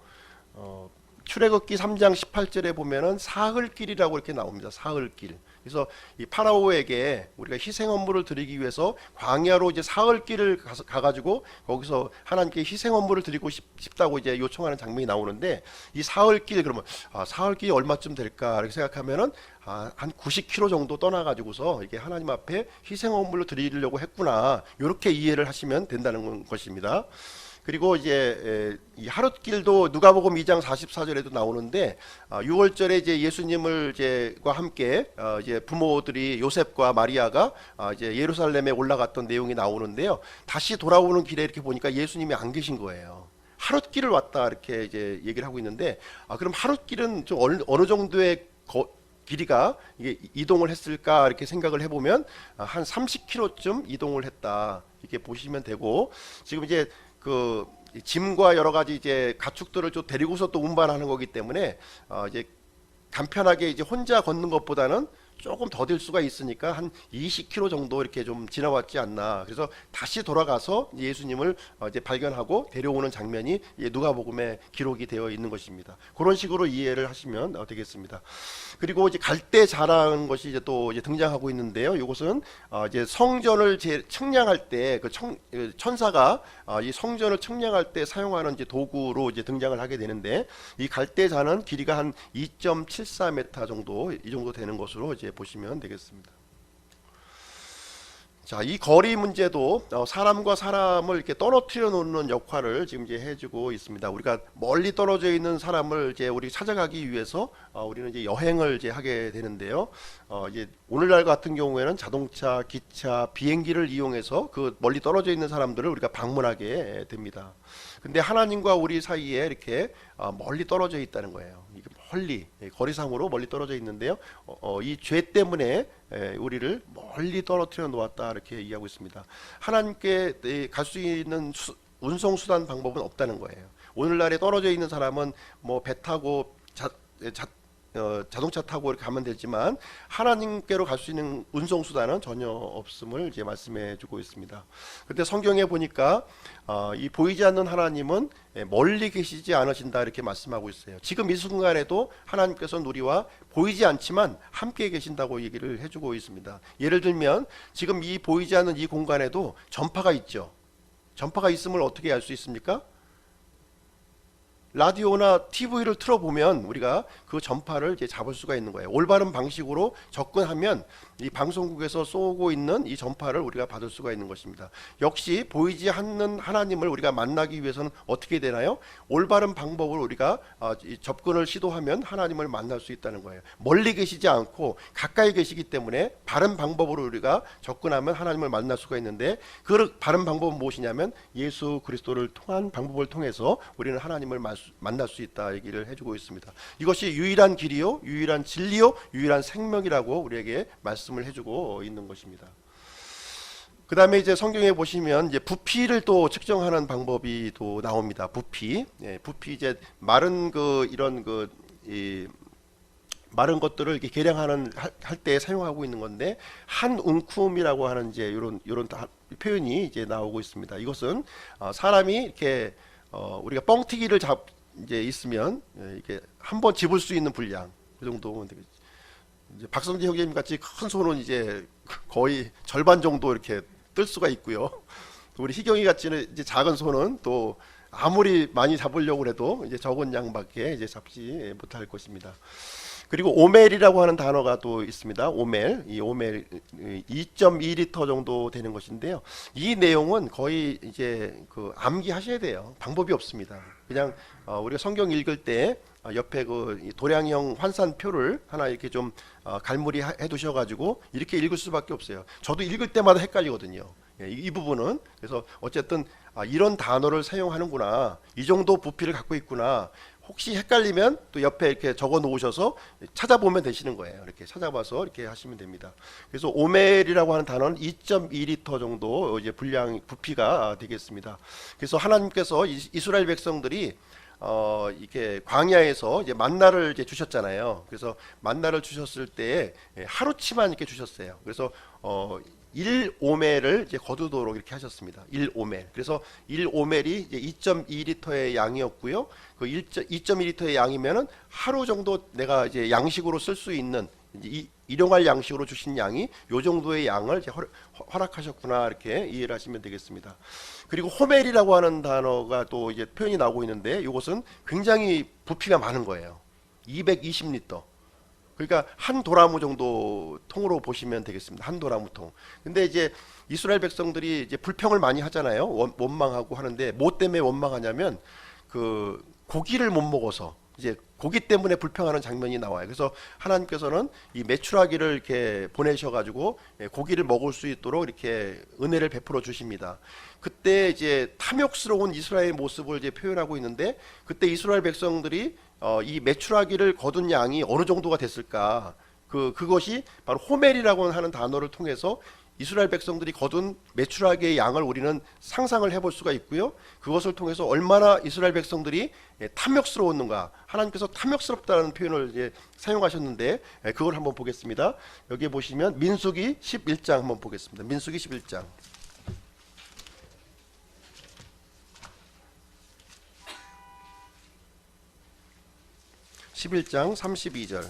[SPEAKER 1] 출애굽기 3장 18절에 보면은 사흘길이라고 이렇게 나옵니다. 사흘길. 그래서 이 파라오에게 우리가 희생 헌물을 드리기 위해서 광야로 이제 사흘길을 가가지고 거기서 하나님께 희생 헌물을 드리고 싶다고 이제 요청하는 장면이 나오는데, 이 사흘길 그러면 사흘길이 얼마쯤 될까 이렇게 생각하면은 한 90km 정도 떠나가지고서 이게 하나님 앞에 희생 헌물을 드리려고 했구나. 이렇게 이해를 하시면 된다는 것입니다. 그리고 이제 이 하룻길도 누가복음 2장 44절에도 나오는데, 6월절에 이제 예수님을 이제과 함께 이제 부모들이 요셉과 마리아가 이제 예루살렘에 올라갔던 내용이 나오는데요. 다시 돌아오는 길에 이렇게 보니까 예수님이 안 계신 거예요. 하룻길을 왔다 이렇게 이제 얘기를 하고 있는데, 그럼 하룻길은 좀 어느 정도의 길이가 이게 이동을 했을까 이렇게 생각을 해보면 한 30km쯤 이동을 했다 이렇게 보시면 되고, 지금 이제 그 짐과 여러 가지 이제 가축들을 좀 데리고서 또 운반하는 거기 때문에 이제 간편하게 이제 혼자 걷는 것보다는 조금 더딜 수가 있으니까 한 20km 정도 이렇게 좀 지나왔지 않나. 그래서 다시 돌아가서 예수님을 이제 발견하고 데려오는 장면이 누가복음에 기록이 되어 있는 것입니다. 그런 식으로 이해를 하시면 되겠습니다. 그리고 이제 갈대자라는 것이 이제 또 이제 등장하고 있는데요. 이것은 이제 성전을 측량할 때 그 천사가 이 성전을 측량할 때 사용하는 이제 도구로 이제 등장을 하게 되는데, 이 갈대자는 길이가 한 2.74m 정도, 이 정도 되는 것으로 이제 보시면 되겠습니다. 자, 이 거리 문제도 사람과 사람을 이렇게 떨어뜨려 놓는 역할을 지금 이제 해주고 있습니다. 우리가 멀리 떨어져 있는 사람을 이제 우리 찾아가기 위해서 우리는 이제 여행을 이제 하게 되는데요. 이제 오늘날 같은 경우에는 자동차, 기차, 비행기를 이용해서 그 멀리 떨어져 있는 사람들을 우리가 방문하게 됩니다. 근데 하나님과 우리 사이에 이렇게 멀리 떨어져 있다는 거예요. 이게 멀리, 거리상으로 멀리 떨어져 있는데요. 이 죄 때문에 우리를 멀리 떨어뜨려 놓았다, 이렇게 이야기하고 있습니다. 하나님께 갈 수 있는 운송 수단 방법은 없다는 거예요. 오늘날에 떨어져 있는 사람은 뭐 배 타고 자동차 타고 이렇게 가면 되지만 하나님께로 갈 수 있는 운송 수단은 전혀 없음을 이제 말씀해 주고 있습니다. 근데 성경에 보니까 이 보이지 않는 하나님은 멀리 계시지 않으신다, 이렇게 말씀하고 있어요. 지금 이 순간에도 하나님께서는 우리와 보이지 않지만 함께 계신다고 얘기를 해주고 있습니다. 예를 들면 지금 이 보이지 않는 이 공간에도 전파가 있죠. 전파가 있음을 어떻게 알 수 있습니까? 라디오나 TV를 틀어보면 우리가 그 전파를 이제 잡을 수가 있는 거예요. 올바른 방식으로 접근하면 이 방송국에서 쏘고 있는 이 전파를 우리가 받을 수가 있는 것입니다. 역시 보이지 않는 하나님을 우리가 만나기 위해서는 어떻게 되나요? 올바른 방법을 우리가 접근을 시도하면 하나님을 만날 수 있다는 거예요. 멀리 계시지 않고 가까이 계시기 때문에 바른 방법으로 우리가 접근하면 하나님을 만날 수가 있는데, 그 바른 방법은 무엇이냐면 예수 그리스도를 통한 방법을 통해서 우리는 하나님을 만날 수 있다 얘기를 해주고 있습니다. 이것이 유일한 길이요, 유일한 진리요, 유일한 생명이라고 우리에게 말씀을 해주고 있는 것입니다. 그 다음에 이제 성경에 보시면 이제 부피를 또 측정하는 방법이 또 나옵니다. 부피, 부피 이제 마른 이런 마른 것들을 이렇게 계량하는 할 때 사용하고 있는 건데, 한 움큼이라고 하는 이제 이런 표현이 이제 나오고 있습니다. 이것은 사람이 이렇게 우리가 뻥튀기를 이제 있으면 이렇게 한번 집을 수 있는 분량, 그 정도면 되겠죠. 이제 박성재 형님 같이 큰 손은 이제 거의 절반 정도 이렇게 뜰 수가 있고요. 우리 희경이 같이는 이제 작은 손은 또 아무리 많이 잡으려고 해도 이제 적은 양밖에 이제 잡지 못할 것입니다. 그리고 오멜이라고 하는 단어가 또 있습니다. 오멜, 이 오멜 2.2리터 정도 되는 것인데요. 이 내용은 거의 이제 암기하셔야 돼요. 방법이 없습니다. 그냥 우리가 성경 읽을 때 옆에 도량형 환산표를 하나 이렇게 좀 갈무리 해 두셔가지고 이렇게 읽을 수밖에 없어요. 저도 읽을 때마다 헷갈리거든요. 이 부분은. 그래서 어쨌든 이런 단어를 사용하는구나, 이 정도 부피를 갖고 있구나, 혹시 헷갈리면 또 옆에 이렇게 적어 놓으셔서 찾아보면 되시는 거예요. 이렇게 찾아봐서 이렇게 하시면 됩니다. 그래서 오멜이라고 하는 단어는 2.2리터 정도 이제 부피가 되겠습니다. 그래서 하나님께서 이스라엘 백성들이 이렇게 광야에서 이제 만나를 이제 주셨잖아요. 그래서 만나를 주셨을 때 하루치만 이렇게 주셨어요. 그래서 1오멜을 이제 거두도록 이렇게 하셨습니다. 1오멜. 그래서 1오멜이 이제 2.2리터의 양이었고요. 그 2.2리터의 양이면은 하루 정도 내가 이제 양식으로 쓸 수 있는, 이제 일용할 양식으로 주신 양이 요 정도의 양을 이제 허락하셨구나, 이렇게 이해를 하시면 되겠습니다. 그리고 호멜이라고 하는 단어가 또 이제 표현이 나오고 있는데, 이것은 굉장히 부피가 많은 거예요. 220리터. 그러니까 한 도라무 정도 통으로 보시면 되겠습니다. 한 도라무 통. 근데 이제 이스라엘 백성들이 이제 불평을 많이 하잖아요. 원망하고 하는데, 뭐 때문에 원망하냐면 고기를 못 먹어서, 이제 고기 때문에 불평하는 장면이 나와요. 그래서 하나님께서는 이 메추라기를 이렇게 보내셔가지고 고기를 먹을 수 있도록 이렇게 은혜를 베풀어 주십니다. 그때 이제 탐욕스러운 이스라엘의 모습을 이제 표현하고 있는데, 그때 이스라엘 백성들이 이 메추라기를 거둔 양이 어느 정도가 됐을까? 그것이 바로 호멜이라고 하는 단어를 통해서 이스라엘 백성들이 거둔 메추라기의 양을 우리는 상상을 해볼 수가 있고요. 그것을 통해서 얼마나 이스라엘 백성들이 탐욕스러웠는가, 하나님께서 탐욕스럽다는 표현을 이제 사용하셨는데 그걸 한번 보겠습니다. 여기 보시면 민수기 11장 한번 보겠습니다. 민수기 11장 11장 32절.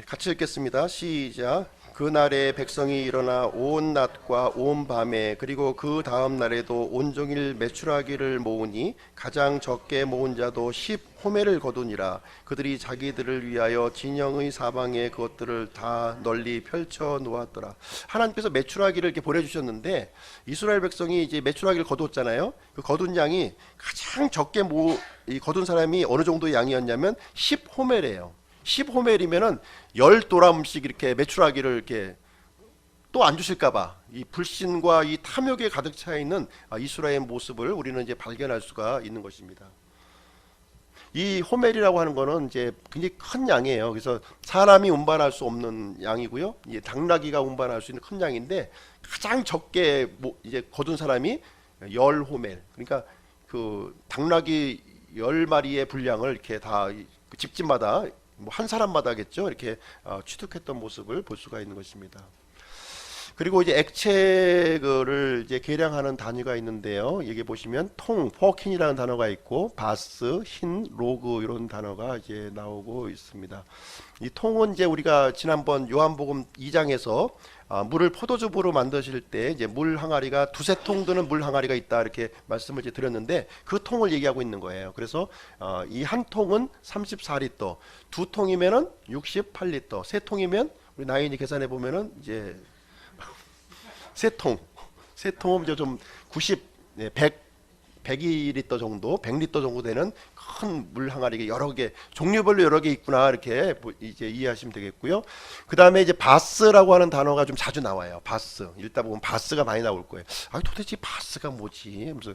[SPEAKER 1] 같이 읽겠습니다. 시작. 그날에 백성이 일어나 온 낮과 온 밤에 그리고 그 다음 날에도 온종일 메추라기를 모으니 가장 적게 모은 자도 10호멜을 거두니라. 그들이 자기들을 위하여 진영의 사방에 그것들을 다 널리 펼쳐 놓았더라. 하나님께서 메추라기를 이렇게 보내주셨는데 이스라엘 백성이 이제 메추라기를 거두었잖아요. 그 거둔 양이 가장 적게 거둔 사람이 어느 정도의 양이었냐면 10호멜이에요. 10호멜이면은 10도람씩 이렇게 메추라기를 이렇게 또 안 주실까봐 이 불신과 이 탐욕에 가득 차 있는 이스라엘 모습을 우리는 이제 발견할 수가 있는 것입니다. 이 호멜이라고 하는 거는 이제 굉장히 큰 양이에요. 그래서 사람이 운반할 수 없는 양이고요. 이 당나귀가 운반할 수 있는 큰 양인데 가장 적게 이제 거둔 사람이 10호멜. 그러니까 그 당나귀 10마리의 분량을 이렇게 다 집집마다 한 사람마다겠죠. 이렇게 취득했던 모습을 볼 수가 있는 것입니다. 그리고 이제 액체를 이제 계량하는 단위가 있는데요. 여기 보시면 포킨이라는 단어가 있고 바스, 흰, 로그 이런 단어가 이제 나오고 있습니다. 이 통은 이제 우리가 지난번 요한복음 2장에서 물을 포도즙으로 만드실 때 이제 물 항아리가 두세 통 드는 물 항아리가 있다 이렇게 말씀을 이제 드렸는데 그 통을 얘기하고 있는 거예요. 그래서 이 한 통은 34리터, 두 통이면은 68리터, 세 통이면 우리 나인이 계산해 보면은 이제 세 통은 이제 좀 100리터 정도, 100리터 정도 되는 큰 물 항아리가 여러 개, 종류별로 여러 개 있구나 이렇게 이제 이해하시면 되겠고요. 그 다음에 이제 바스라고 하는 단어가 좀 자주 나와요. 바스. 읽다 보면 바스가 많이 나올 거예요. 도대체 바스가 뭐지? 하면서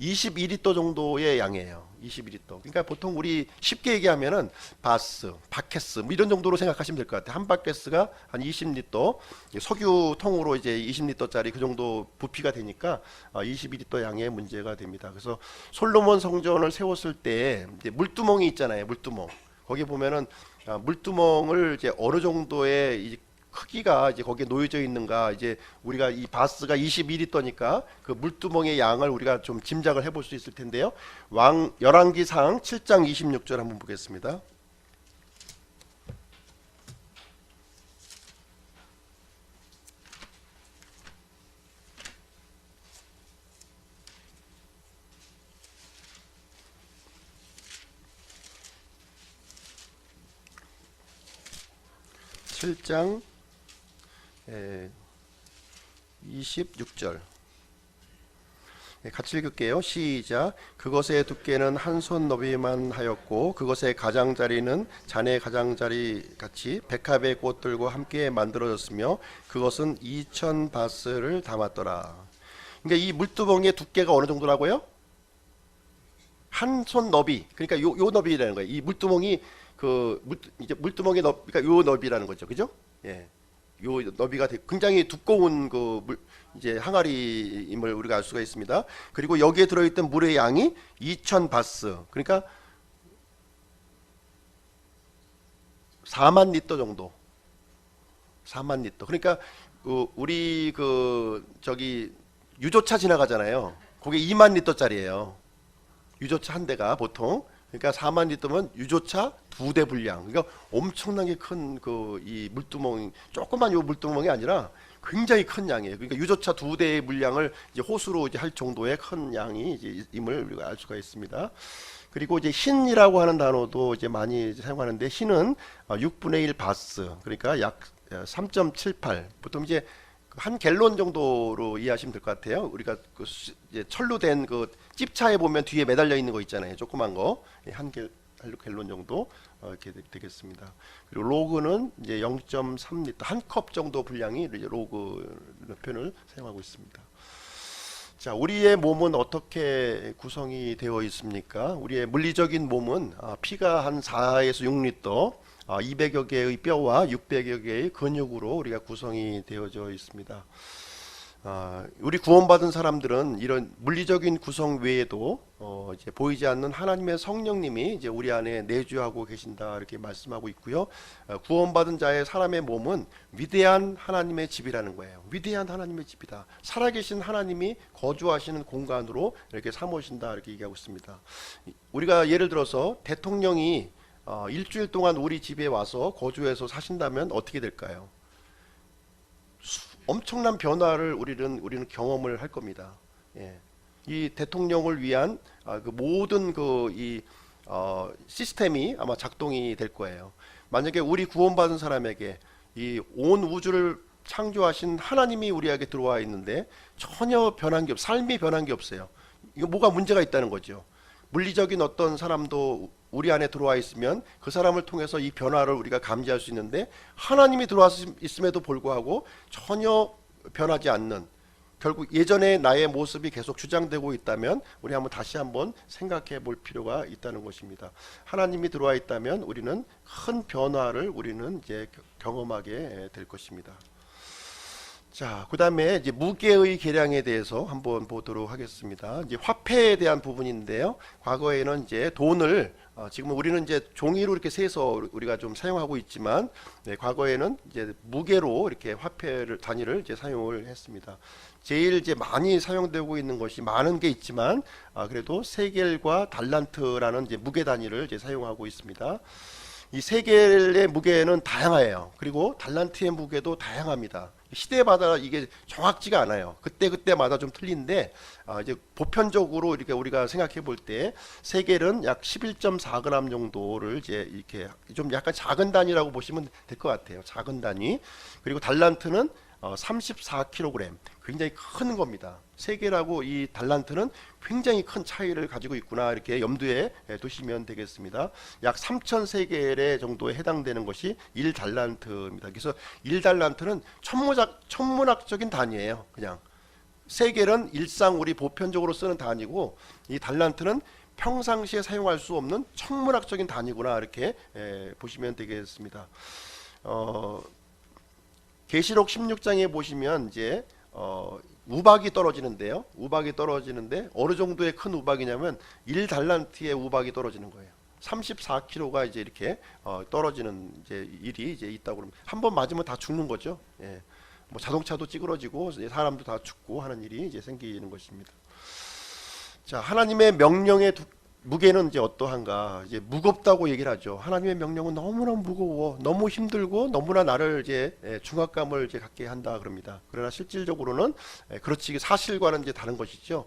[SPEAKER 1] 22리터 정도의 양이에요. 22리터. 그러니까 보통 우리 쉽게 얘기하면은 바케스 뭐 이런 정도로 생각하시면 될 것 같아요. 한 바케스가 한 20리터, 석유통으로 이제 20리터짜리 그 정도 부피가 되니까 22리터 양의 문제가 됩니다. 그래서 솔로몬 성전을 세웠을 때 이제 물두멍이 있잖아요. 물두멍. 거기 보면은 물두멍을 이제 어느 정도의 크기가 이제 거기에 놓여져 있는가, 이제 우리가 이 바스가 22리터니까 그 물두멍의 양을 우리가 좀 짐작을 해볼 수 있을 텐데요. 열왕기상 7장 26절 한번 보겠습니다. (7장) 26절 같이 읽을게요. 시작. 그것의 두께는 한 손 너비만 하였고 그것의 가장자리는 자네 가장자리 같이 백합의 꽃들과 함께 만들어졌으며 그것은 2000 바스를 담았더라. 그러니까 이 물두멍의 두께가 어느 정도라고요? 한 손 너비. 그러니까 요 너비라는 거예요. 이 물두멍이 이제 물두멍의 너비가 요 너비라는 거죠. 그죠? 예. 요 너비가 굉장히 두꺼운 이제 항아리임을 우리가 알 수가 있습니다. 그리고 여기에 들어있던 물의 양이 2000 바스, 그러니까 4만 리터 정도. 4만 리터. 그러니까 우리 저기 유조차 지나가잖아요. 그게 2만 리터짜리예요. 유조차 한 대가 보통. 그러니까 4만 리터면 유조차 2대 분량. 그러니까 엄청나게 큰 이 물두멍, 조그만 요 물두멍이 아니라 굉장히 큰 양이에요. 그러니까 유조차 2대의 물량을 이제 호수로 이제 할 정도의 큰 양이 이제 임을 우리가 알 수가 있습니다. 그리고 이제 흰이라고 하는 단어도 이제 많이 사용하는데 흰은 6분의 1 바스, 그러니까 약 3.78. 보통 이제 한 갤론 정도로 이해하시면 될 것 같아요. 우리가 이제 철로 된 찝차에 보면 뒤에 매달려 있는 거 있잖아요. 조그만 거. 한 갤론 정도 이렇게 되겠습니다. 그리고 로그는 이제 0.3리터, 한 컵 정도 분량이 이제 로그 표현을 사용하고 있습니다. 자, 우리의 몸은 어떻게 구성이 되어 있습니까? 우리의 물리적인 몸은 피가 한 4에서 6리터, 200여 개의 뼈와 600여 개의 근육으로 우리가 구성이 되어져 있습니다. 우리 구원받은 사람들은 이런 물리적인 구성 외에도 이제 보이지 않는 하나님의 성령님이 이제 우리 안에 내주하고 계신다 이렇게 말씀하고 있고요. 구원받은 자의 사람의 몸은 위대한 하나님의 집이라는 거예요. 위대한 하나님의 집이다. 살아계신 하나님이 거주하시는 공간으로 이렇게 삼으신다 이렇게 얘기하고 있습니다. 우리가 예를 들어서 대통령이 일주일 동안 우리 집에 와서 거주해서 사신다면 어떻게 될까요? 엄청난 변화를 우리는 경험을 할 겁니다. 예. 이 대통령을 위한 그 모든 시스템이 아마 작동이 될 거예요. 만약에 우리 구원받은 사람에게 이 온 우주를 창조하신 하나님이 우리에게 들어와 있는데 전혀 변한 게 삶이 변한 게 없어요. 이거 뭐가 문제가 있다는 거죠. 물리적인 어떤 사람도 우리 안에 들어와 있으면 그 사람을 통해서 이 변화를 우리가 감지할 수 있는데 하나님이 들어와 있음에도 불구하고 전혀 변하지 않는, 결국 예전의 나의 모습이 계속 주장되고 있다면 우리 다시 한번 생각해 볼 필요가 있다는 것입니다. 하나님이 들어와 있다면 우리는 큰 변화를 우리는 이제 경험하게 될 것입니다. 자, 그 다음에 이제 무게의 계량에 대해서 한번 보도록 하겠습니다. 이제 화폐에 대한 부분인데요. 과거에는 이제 돈을 지금은 우리는 이제 종이로 이렇게 세서 우리가 좀 사용하고 있지만, 과거에는 이제 무게로 이렇게 화폐를 단위를 이제 사용을 했습니다. 제일 이제 많이 사용되고 있는 것이 많은 게 있지만, 그래도 세겔과 달란트라는 이제 무게 단위를 이제 사용하고 있습니다. 이 세겔의 무게는 다양해요. 그리고 달란트의 무게도 다양합니다. 시대마다 이게 정확지가 않아요. 그때마다 좀 틀린데, 이제 보편적으로 이렇게 우리가 생각해 볼 때 세겔은 약 11.4g 정도를 이제 이렇게 좀 약간 작은 단위라고 보시면 될 것 같아요. 작은 단위. 그리고 달란트는 34kg, 굉장히 큰 겁니다. 세겔하고 이 달란트는 굉장히 큰 차이를 가지고 있구나 이렇게 염두에 두시면 되겠습니다. 약 3,000세겔의 정도에 해당되는 것이 1달란트입니다. 그래서 1달란트는 천문학적인 단위예요. 그냥 세겔은 일상 우리 보편적으로 쓰는 단위고, 이 달란트는 평상시에 사용할 수 없는 천문학적인 단위구나 이렇게 보시면 되겠습니다. 계시록 16장에 보시면 이제 우박이 떨어지는데요. 우박이 떨어지는데 어느 정도의 큰 우박이냐면 1달란트의 우박이 떨어지는 거예요. 34kg가 이제 이렇게 떨어지는 이제 일이 이제 있다고 그럽니다. 한번 맞으면 다 죽는 거죠. 예. 뭐 자동차도 찌그러지고 사람도 다 죽고 하는 일이 이제 생기는 것입니다. 자, 하나님의 명령의 무게는 이제 어떠한가? 이제 무겁다고 얘기를 하죠. 하나님의 명령은 너무나 무거워, 너무 힘들고 너무나 나를 이제 중압감을 이제 갖게 한다 그럽니다. 그러나 실질적으로는 그렇지 사실과는 이제 다른 것이죠.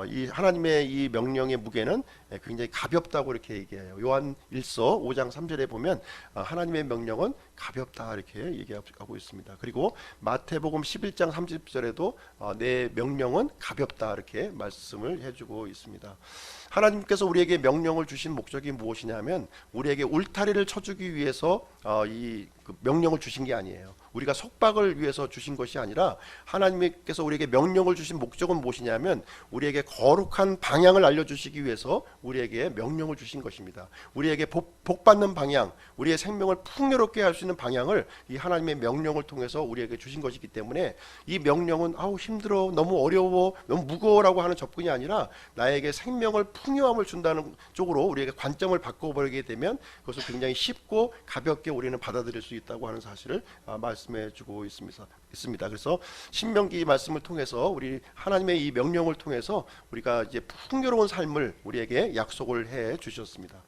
[SPEAKER 1] 이 하나님의 이 명령의 무게는 굉장히 가볍다고 이렇게 얘기해요. 요한 1서 5장 3절에 보면 하나님의 명령은 가볍다 이렇게 얘기하고 있습니다. 그리고 마태복음 11장 30절에도 내 명령은 가볍다 이렇게 말씀을 해주고 있습니다. 하나님께서 우리에게 명령을 주신 목적이 무엇이냐면 우리에게 울타리를 쳐주기 위해서 이 명령을 주신 게 아니에요. 우리가 속박을 위해서 주신 것이 아니라 하나님께서 우리에게 명령을 주신 목적은 무엇이냐면 우리에게 거룩한 방향을 알려주시기 위해서 우리에게 명령을 주신 것입니다. 우리에게 복받는 방향, 우리의 생명을 풍요롭게 할 수 있는 방향을 이 하나님의 명령을 통해서 우리에게 주신 것이기 때문에 이 명령은 힘들어, 너무 어려워, 너무 무거워라고 하는 접근이 아니라 나에게 생명을 풍요함을 준다는 쪽으로 우리에게 관점을 바꿔버리게 되면 그것을 굉장히 쉽고 가볍게 우리는 받아들일 수 있다고 하는 사실을 말씀해 주고 있습니다. 그래서 신명기 말씀을 통해서 우리 하나님의 이 명령을 통해서 우리가 이제 풍요로운 삶을 우리에게 약속을 해 주셨습니다.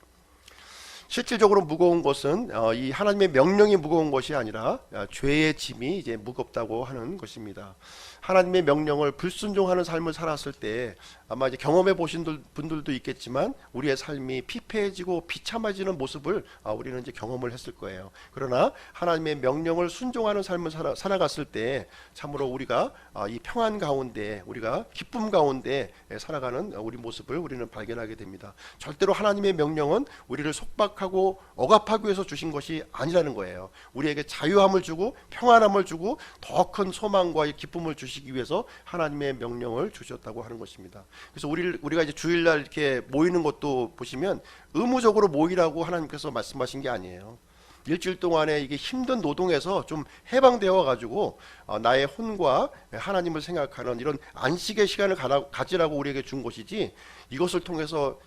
[SPEAKER 1] 실질적으로 무거운 것은 이 하나님의 명령이 무거운 것이 아니라 죄의 짐이 이제 무겁다고 하는 것입니다. 하나님의 명령을 불순종하는 삶을 살았을 때 아마 이제 경험해 보신 분들도 있겠지만 우리의 삶이 피폐해지고 비참해지는 모습을 우리는 이제 경험을 했을 거예요. 그러나 하나님의 명령을 순종하는 삶을 살아갔을 때 참으로 우리가 이 평안 가운데, 우리가 기쁨 가운데 살아가는 우리 모습을 우리는 발견하게 됩니다. 절대로 하나님의 명령은 우리를 속박하는 생각하고 억압하기 위해서 주신 것이 아니라는 거예요. 우리에게 자유함을 주고 평안함을 주고 더 큰 소망과 기쁨을 주시기 위해서 하나님의 명령을 주셨다고 하는 것입니다. 그래서 우리가 이제 주일날 이렇게 모이는 것도 보시면 의무적으로 모이라고 하나님께서 말씀하신 게 아니에요. 일주일 동안에 이게 힘든 노동에서 좀 해방되어 가지고 나의 혼과 하나님을 생각하는 이런 안식의 시간을 가지라고 우리에게 준 것이지, 이것을 통해서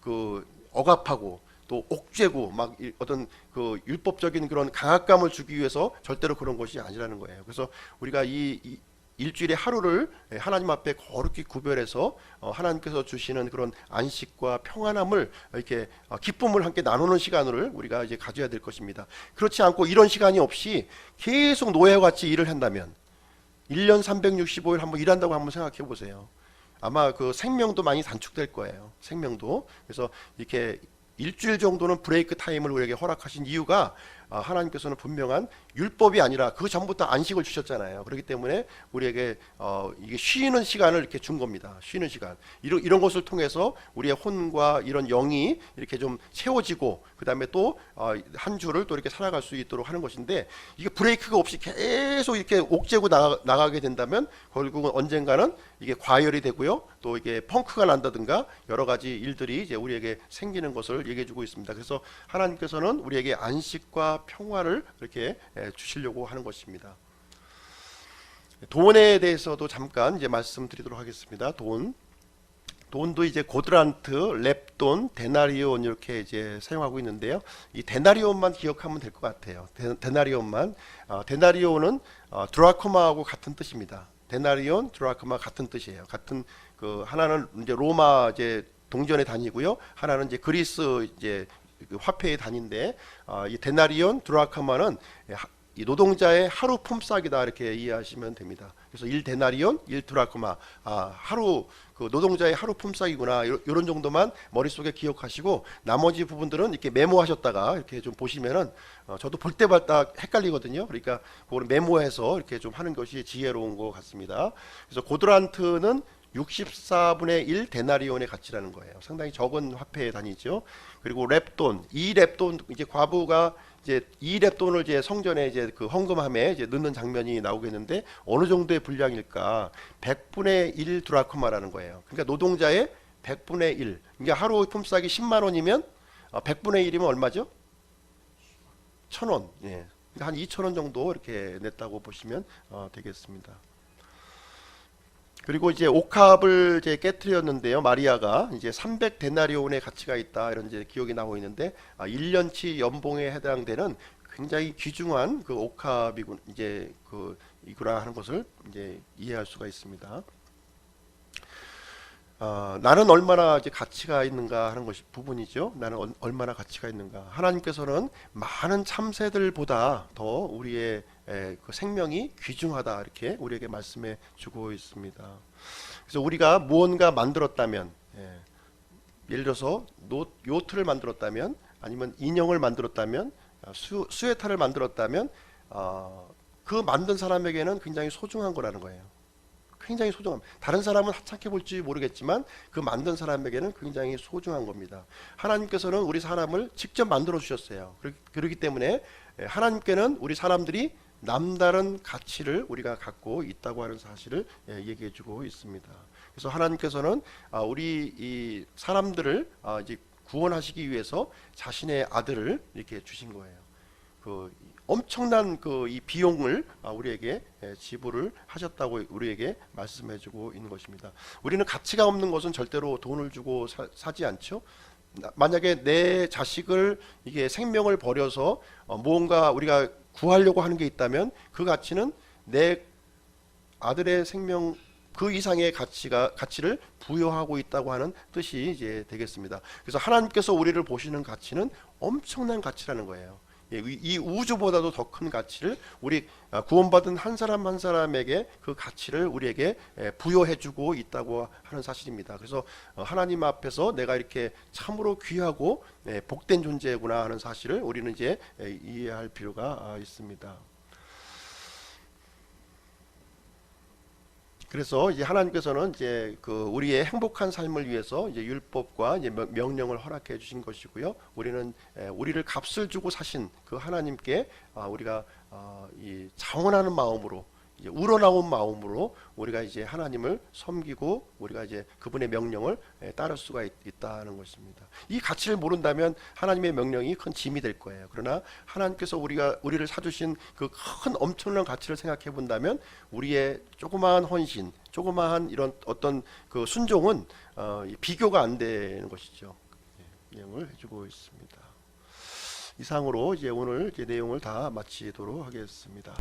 [SPEAKER 1] 그 억압하고 또 옥죄고 막 어떤 그 율법적인 그런 강압감을 주기 위해서 절대로 그런 것이 아니라는 거예요. 그래서 우리가 이 일주일의 하루를 하나님 앞에 거룩히 구별해서 하나님께서 주시는 그런 안식과 평안함을 이렇게 기쁨을 함께 나누는 시간을 우리가 이제 가져야 될 것입니다. 그렇지 않고 이런 시간이 없이 계속 노예와 같이 일을 한다면 1년 365일 한번 일한다고 한번 생각해 보세요. 아마 그 생명도 많이 단축될 거예요. 생명도. 그래서 이렇게 일주일 정도는 브레이크 타임을 우리에게 허락하신 이유가 하나님께서는 분명한 율법이 아니라 그 전부터 안식을 주셨잖아요. 그렇기 때문에 우리에게 이게 쉬는 시간을 이렇게 준 겁니다. 쉬는 시간. 이런 것을 통해서 우리의 혼과 이런 영이 이렇게 좀 채워지고, 그 다음에 또 한 주를 또 이렇게 살아갈 수 있도록 하는 것인데, 이게 브레이크가 없이 계속 이렇게 옥죄고 나가게 된다면 결국은 언젠가는 이게 과열이 되고요, 또 이게 펑크가 난다든가 여러 가지 일들이 이제 우리에게 생기는 것을 얘기해주고 있습니다. 그래서 하나님께서는 우리에게 안식과 평화를 이렇게 주시려고 하는 것입니다. 돈에 대해서도 잠깐 이제 말씀드리도록 하겠습니다. 돈도 이제 고드란트, 렙돈, 데나리온 이렇게 이제 사용하고 있는데요. 이 데나리온만 기억하면 될 것 같아요. 데나리온만. 데나리온은 드라코마하고 같은 뜻입니다. 데나리온, 드라코마 같은 뜻이에요. 같은 그 하나는 이제 로마 이제 동전의 단위고요. 하나는 이제 그리스 이제 그 화폐의 단위인데, 이 데나리온, 드라코마는 이 노동자의 하루 품삯이다 이렇게 이해하시면 됩니다. 그래서 1데나리온, 1드라코마, 하루 그 노동자의 하루 품삯이구나, 이런 정도만 머릿속에 기억하시고 나머지 부분들은 이렇게 메모하셨다가 이렇게 좀 보시면은 저도 볼 때마다 헷갈리거든요. 그러니까 그걸 메모해서 이렇게 좀 하는 것이 지혜로운 것 같습니다. 그래서 고드란트는 64분의 1 데나리온의 가치라는 거예요. 상당히 적은 화폐의 단위죠. 그리고 렙돈, 이 렙돈, 이제 과부가 이제 이 렙돈을 이제 성전에 이제 그 헌금함에 이제 넣는 장면이 나오겠는데, 어느 정도의 분량일까? 100분의 1 드라크마라는 거예요. 그러니까 노동자의 100분의 1. 그러니까 하루 품삯이 10만 원이면 100분의 1이면 얼마죠? 1,000원. 예. 그러니까 한 2,000원 정도 이렇게 냈다고 보시면 되겠습니다. 그리고 이제 옥합을 이제 깨뜨렸는데요. 마리아가 이제 300데나리온의 가치가 있다, 이런 이제 기록이 나오고 있는데, 1년치 연봉에 해당되는 굉장히 귀중한 그 옥합이군 이제 그 이구나 하는 것을 이제 이해할 수가 있습니다. 나는 얼마나 이제 가치가 있는가 하는 것이 부분이죠. 나는 얼마나 가치가 있는가. 하나님께서는 많은 참새들보다 더 우리의 그 생명이 귀중하다 이렇게 우리에게 말씀해 주고 있습니다. 그래서 우리가 무언가 만들었다면, 예를 들어서 요트를 만들었다면, 아니면 인형을 만들었다면, 스웨터를 만들었다면, 그 만든 사람에게는 굉장히 소중한 거라는 거예요. 굉장히 소중함. 다른 사람은 하찮게 볼지 모르겠지만 그 만든 사람에게는 굉장히 소중한 겁니다. 하나님께서는 우리 사람을 직접 만들어 주셨어요. 그렇기 때문에 하나님께는 우리 사람들이 남다른 가치를 우리가 갖고 있다고 하는 사실을 얘기해 주고 있습니다. 그래서 하나님께서는 우리 이 사람들을 이제 구원하시기 위해서 자신의 아들을 이렇게 주신 거예요. 그 엄청난 그 이 비용을 우리에게 지불을 하셨다고 우리에게 말씀해주고 있는 것입니다. 우리는 가치가 없는 것은 절대로 돈을 주고 사지 않죠. 만약에 내 자식을 이게 생명을 버려서 무언가 우리가 구하려고 하는 게 있다면, 그 가치는 내 아들의 생명 그 이상의 가치를 부여하고 있다고 하는 뜻이 이제 되겠습니다. 그래서 하나님께서 우리를 보시는 가치는 엄청난 가치라는 거예요. 이 우주보다도 더 큰 가치를 우리 구원받은 한 사람 한 사람에게 그 가치를 우리에게 부여해주고 있다고 하는 사실입니다. 그래서 하나님 앞에서 내가 이렇게 참으로 귀하고 복된 존재구나 하는 사실을 우리는 이제 이해할 필요가 있습니다. 그래서 이제 하나님께서는 이제 그 우리의 행복한 삶을 위해서 이제 율법과 이제 명령을 허락해 주신 것이고요. 우리는 우리를 값을 주고 사신 그 하나님께 우리가 이 자원하는 마음으로 이제 우러나온 마음으로 우리가 이제 하나님을 섬기고 우리가 이제 그분의 명령을 따를 수가 있다는 것입니다. 이 가치를 모른다면 하나님의 명령이 큰 짐이 될 거예요. 그러나 하나님께서 우리를 사주신 그 큰 엄청난 가치를 생각해 본다면 우리의 조그마한 헌신, 조그마한 이런 어떤 그 순종은 비교가 안 되는 것이죠. 내용을 해주고 있습니다. 이상으로 이제 오늘 이제 내용을 다 마치도록 하겠습니다.